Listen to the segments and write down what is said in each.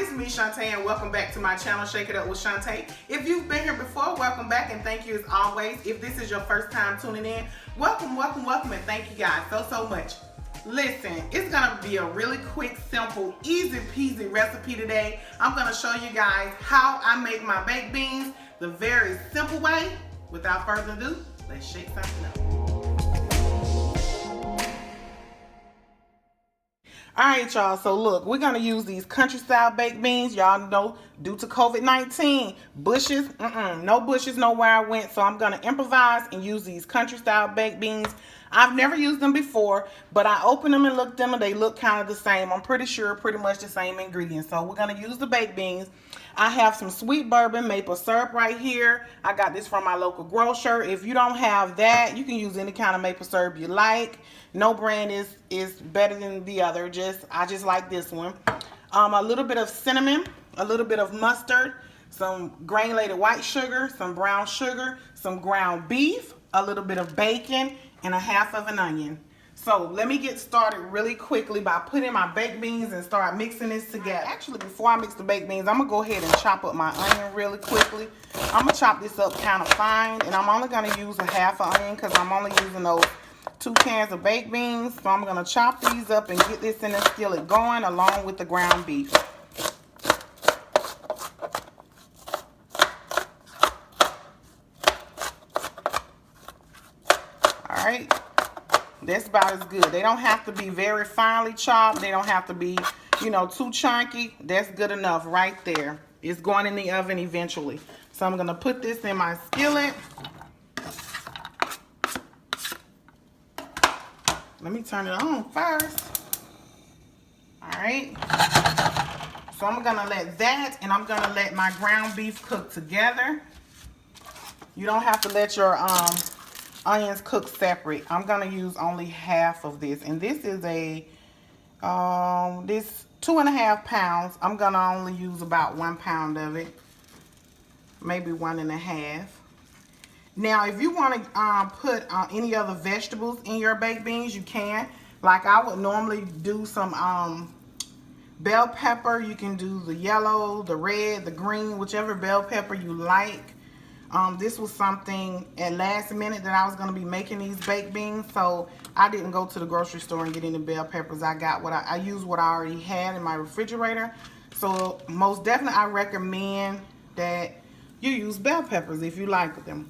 it's me, Shantae, and welcome back to my channel, Shake It Up with Shantae. If you've been here before, welcome back, and thank you as always. If this is your first time tuning in, welcome, and thank you guys so much. Listen, it's gonna be a really quick, simple, easy peasy recipe today. I'm gonna show you guys how I make my baked beans the very simple way. Without further ado, let's shake something up. Alright y'all, so look, we're going to use these country style baked beans. Y'all know, due to COVID-19, bushes, no bushes, nowhere I went. So I'm going to improvise and use these country style baked beans. I've never used them before, but I opened them and looked at them and they look kind of the same. I'm pretty sure pretty much the same ingredients. So we're going to use the baked beans. I have some sweet bourbon maple syrup right here. I got this from my local grocer. If you don't have that, you can use any kind of maple syrup you like. No brand is better than the other. I just like this one. A little bit of cinnamon, a little bit of mustard, some granulated white sugar, some brown sugar, some ground beef, a little bit of bacon, and a half of an onion. So let me get started really quickly by putting my baked beans and start mixing this together. Actually, before I mix the baked beans, I'm going to go ahead and chop up my onion really quickly. I'm going to chop this up kind of fine, and I'm only going to use a half an onion because I'm only using those 2 cans of baked beans. So I'm going to chop these up and get this in the skillet going along with the ground beef. Alright. That's about as good. They don't have to be very finely chopped. They don't have to be, you know, too chunky. That's good enough right there. It's going in the oven eventually. So I'm going to put this in my skillet. Let me turn it on first. Alright. So I'm going to let that and I'm going to let my ground beef cook together. You don't have to let your onions cook separate. I'm going to use only half of this. And this is this 2.5 pounds. I'm going to only use about 1 pound of it. Maybe 1.5. Now, if you want to put any other vegetables in your baked beans, you can. Like I would normally do some bell pepper. You can do the yellow, the red, the green, whichever bell pepper you like. This was something at last minute that I was going to be making these baked beans. So I didn't go to the grocery store and get any bell peppers. I got I used what I already had in my refrigerator. So most definitely I recommend that you use bell peppers if you like them.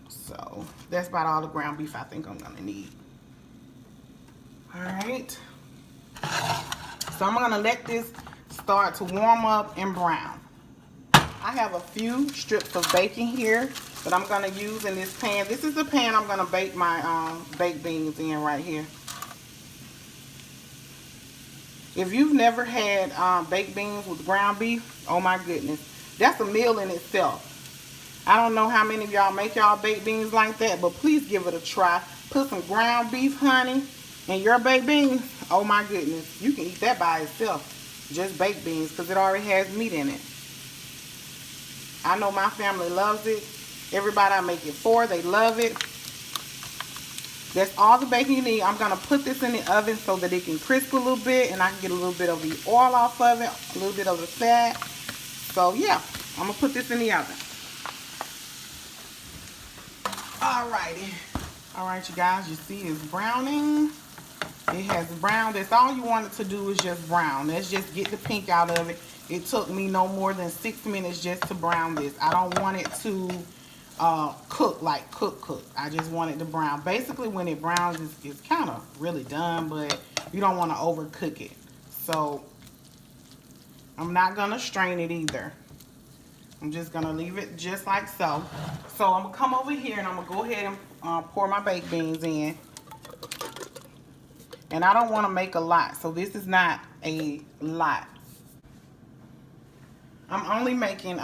So that's about all the ground beef I think I'm going to need. Alright. So I'm going to let this start to warm up and brown. I have a few strips of bacon here that I'm going to use in this pan. This is the pan I'm going to bake my baked beans in right here. If you've never had baked beans with ground beef, oh my goodness, that's a meal in itself. I don't know how many of y'all make y'all baked beans like that, but please give it a try. Put some ground beef, honey, in your baked beans. Oh my goodness, you can eat that by itself. Just baked beans, because it already has meat in it. I know my family loves it. Everybody I make it for, they love it. That's all the bacon you need. I'm going to put this in the oven so that it can crisp a little bit and I can get a little bit of the oil off of it, a little bit of the fat. So yeah, I'm going to put this in the oven. Alrighty. Alright, you guys, you see it's browning. It has browned. That's all you want it to do is just brown. Let's just get the pink out of it. It took me no more than 6 minutes just to brown this. I don't want it to cook like cook. I just want it to brown. Basically, when it browns, it's kind of really done, but you don't want to overcook it. So I'm not going to strain it either. I'm just going to leave it just like so. So I'm going to come over here and I'm going to go ahead and pour my baked beans in. And I don't want to make a lot, so this is not a lot. I'm only making,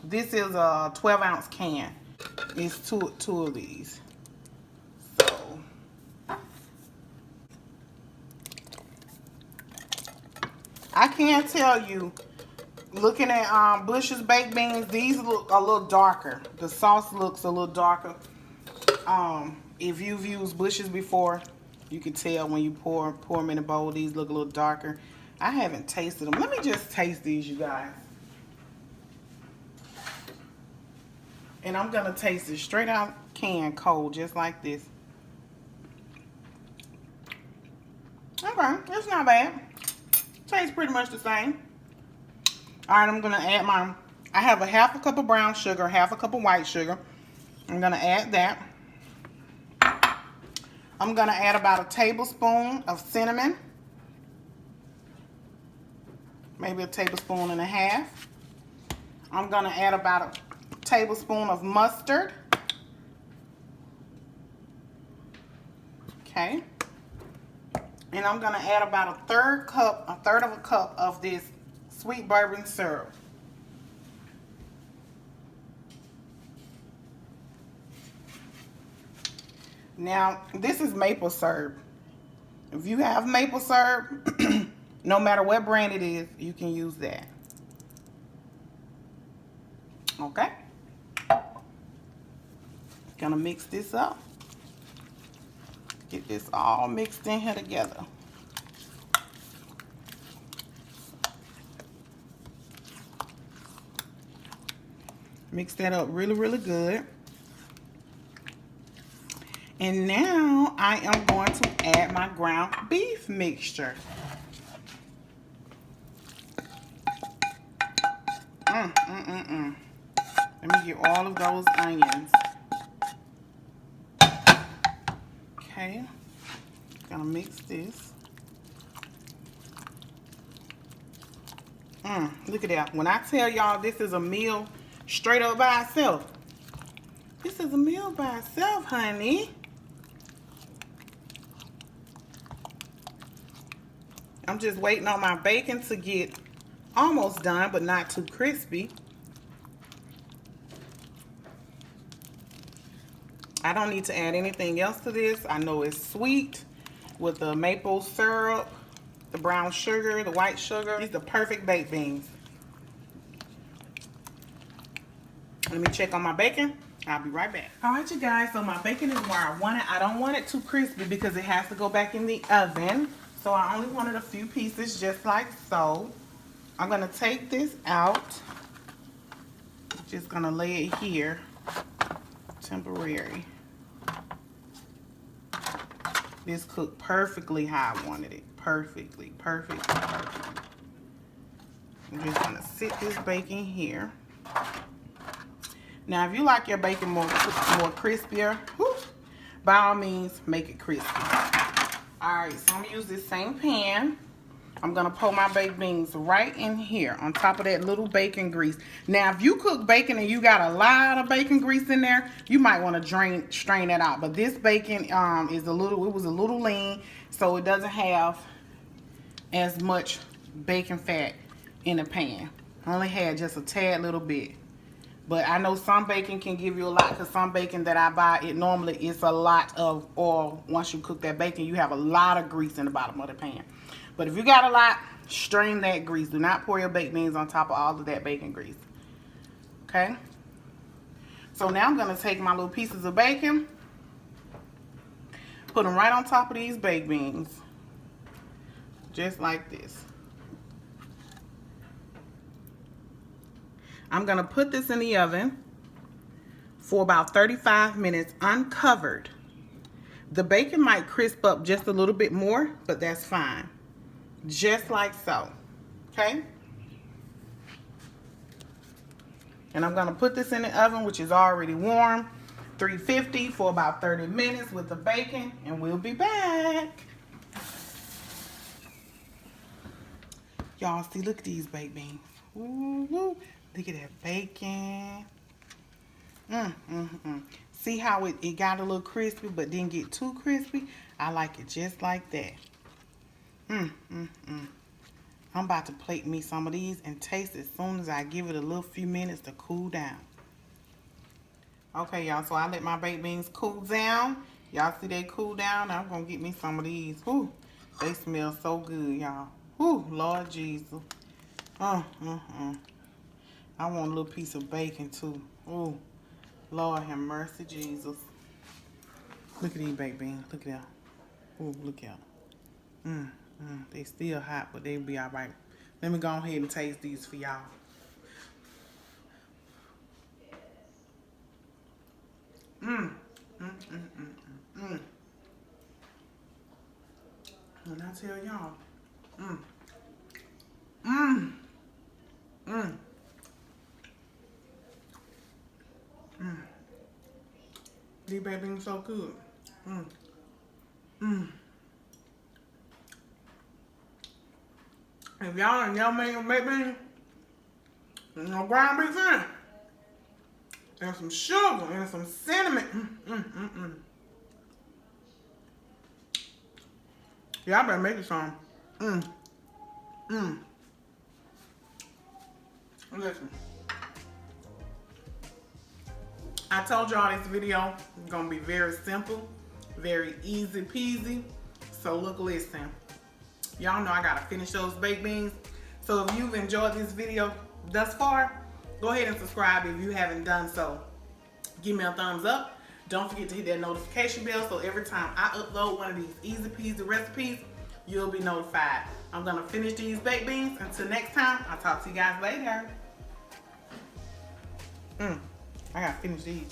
this is a 12-ounce can. It's two of these. So, I can't tell you, looking at Bush's baked beans, these look a little darker. The sauce looks a little darker. If you've used Bush's before, You can tell when you pour them in a bowl. These look a little darker. I haven't tasted them. Let me just taste these, you guys. And I'm going to taste it straight out can cold, just like this. Okay, it's not bad. Tastes pretty much the same. All right, I'm going to add I have a half a cup of brown sugar, half a cup of white sugar. I'm going to add that. I'm going to add about a tablespoon of cinnamon. Maybe a tablespoon and a half. I'm going to add about a tablespoon of mustard. Okay. And I'm going to add about a third of a cup of this sweet bourbon syrup. Now, this is maple syrup. If you have maple syrup, no matter what brand it is, you can use that. Okay. Gonna mix this up. Get this all mixed in here together. Mix that up really, really good. And now I am going to add my ground beef mixture. Let me get all of those onions. Okay, gonna mix this. Look at that. When I tell y'all this is a meal straight up by itself. This is a meal by itself, honey. I'm just waiting on my bacon to get almost done, but not too crispy. I don't need to add anything else to this. I know it's sweet with the maple syrup, the brown sugar, the white sugar. These are the perfect baked beans. Let me check on my bacon. I'll be right back. All right, you guys, so my bacon is where I want it. I don't want it too crispy because it has to go back in the oven. So I only wanted a few pieces just like so. I'm gonna take this out. Just gonna lay it here, temporary. This cooked perfectly how I wanted it. Perfectly. I'm just gonna sit this bacon here. Now, if you like your bacon more crispier, by all means, make it crispy. All right, so I'm gonna use this same pan. I'm gonna pour my baked beans right in here on top of that little bacon grease. Now, if you cook bacon and you got a lot of bacon grease in there, you might want to strain that out. But this bacon was a little lean, so it doesn't have as much bacon fat in the pan. I only had just a tad little bit. But I know some bacon can give you a lot, because some bacon that I buy, it normally is a lot of oil. Once you cook that bacon, you have a lot of grease in the bottom of the pan. But if you got a lot, strain that grease. Do not pour your baked beans on top of all of that bacon grease. Okay? So now I'm going to take my little pieces of bacon, put them right on top of these baked beans. Just like this. I'm going to put this in the oven for about 35 minutes uncovered. The bacon might crisp up just a little bit more, but that's fine. Just like so. Okay? And I'm going to put this in the oven, which is already warm, 350 for about 30 minutes with the bacon, and we'll be back. Y'all see, look at these baked beans. Ooh, look at that bacon. See how it got a little crispy but didn't get too crispy? I like it just like that. I'm about to plate me some of these and taste as soon as I give it a little few minutes to cool down. Okay, y'all, so I let my baked beans cool down. Y'all see they cool down? Now I'm going to get me some of these. Whew, they smell so good, y'all. Whew, Lord Jesus. I want a little piece of bacon, too. Oh, Lord have mercy, Jesus. Look at these baked beans. Look at that. Ooh, look at them. They still hot, but they'll be all right. Let me go ahead and taste these for y'all. When I tell y'all, these baked beans so good. If y'all make baked beans, no ground beef in it, and some sugar and some cinnamon. Y'all better make it some. Listen, I told y'all this video is gonna be very simple, very easy peasy. So look, listen. Y'all know I gotta finish those baked beans. So if you've enjoyed this video thus far, go ahead and subscribe if you haven't done so. Give me a thumbs up. Don't forget to hit that notification bell so every time I upload one of these easy peasy recipes, you'll be notified. I'm gonna finish these baked beans. Until next time, I'll talk to you guys later. I gotta finish these.